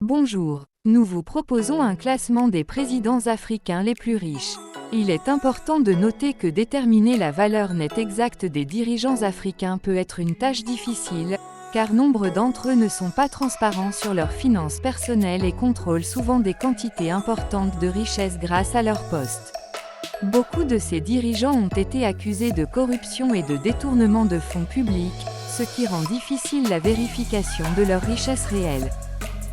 Bonjour, nous vous proposons un classement des présidents africains les plus riches. Il est important de noter que déterminer la valeur nette exacte des dirigeants africains peut être une tâche difficile, car nombre d'entre eux ne sont pas transparents sur leurs finances personnelles et contrôlent souvent des quantités importantes de richesses grâce à leur poste. Beaucoup de ces dirigeants ont été accusés de corruption et de détournement de fonds publics, ce qui rend difficile la vérification de leurs richesses réelles.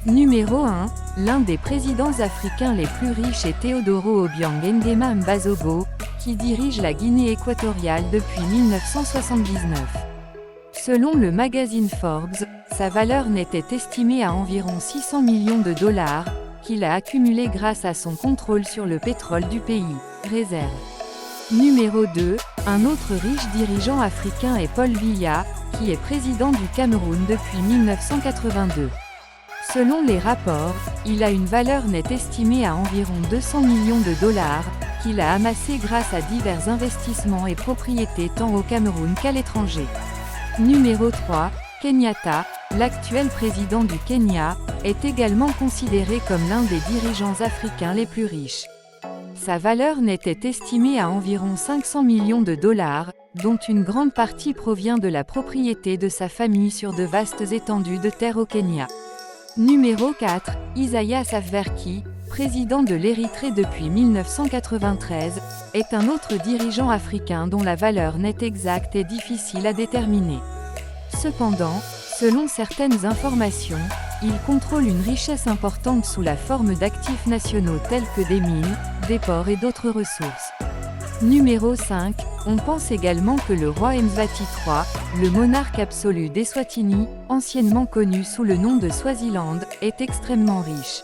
Numéro 1, l'un des présidents africains les plus riches est Teodoro Obiang Nguema Mbazogo, qui dirige la Guinée équatoriale depuis 1979. Selon le magazine Forbes, sa valeur nette est estimée à environ 600 millions de dollars, qu'il a accumulé grâce à son contrôle sur le pétrole du pays. Réserve. Numéro 2, un autre riche dirigeant africain est Paul Biya, qui est président du Cameroun depuis 1982. Selon les rapports, il a une valeur nette estimée à environ 200 millions de dollars, qu'il a amassé grâce à divers investissements et propriétés tant au Cameroun qu'à l'étranger. Numéro 3, Kenyatta, l'actuel président du Kenya, est également considéré comme l'un des dirigeants africains les plus riches. Sa valeur nette est estimée à environ 500 millions de dollars, dont une grande partie provient de la propriété de sa famille sur de vastes étendues de terre au Kenya. Numéro 4, Isaias Afwerki, président de l'Érythrée depuis 1993, est un autre dirigeant africain dont la valeur nette exacte est difficile à déterminer. Cependant, selon certaines informations, il contrôle une richesse importante sous la forme d'actifs nationaux tels que des mines, des ports et d'autres ressources. Numéro 5, on pense également que le roi Mswati III, le monarque absolu d'Eswatini, anciennement connu sous le nom de Swaziland, est extrêmement riche.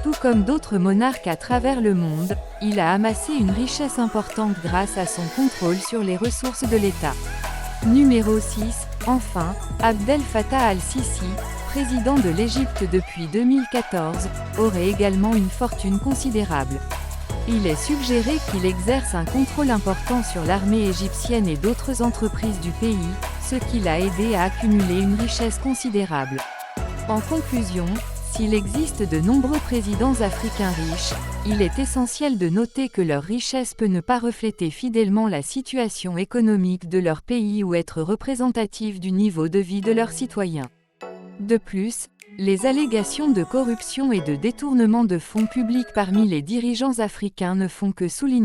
Tout comme d'autres monarques à travers le monde, il a amassé une richesse importante grâce à son contrôle sur les ressources de l'État. Numéro 6, enfin, Abdel Fattah al-Sisi, président de l'Égypte depuis 2014, aurait également une fortune considérable. Il est suggéré qu'il exerce un contrôle important sur l'armée égyptienne et d'autres entreprises du pays, ce qui l'a aidé à accumuler une richesse considérable. En conclusion, s'il existe de nombreux présidents africains riches, il est essentiel de noter que leur richesse peut ne pas refléter fidèlement la situation économique de leur pays ou être représentative du niveau de vie de leurs citoyens. De plus, les allégations de corruption et de détournement de fonds publics parmi les dirigeants africains ne font que souligner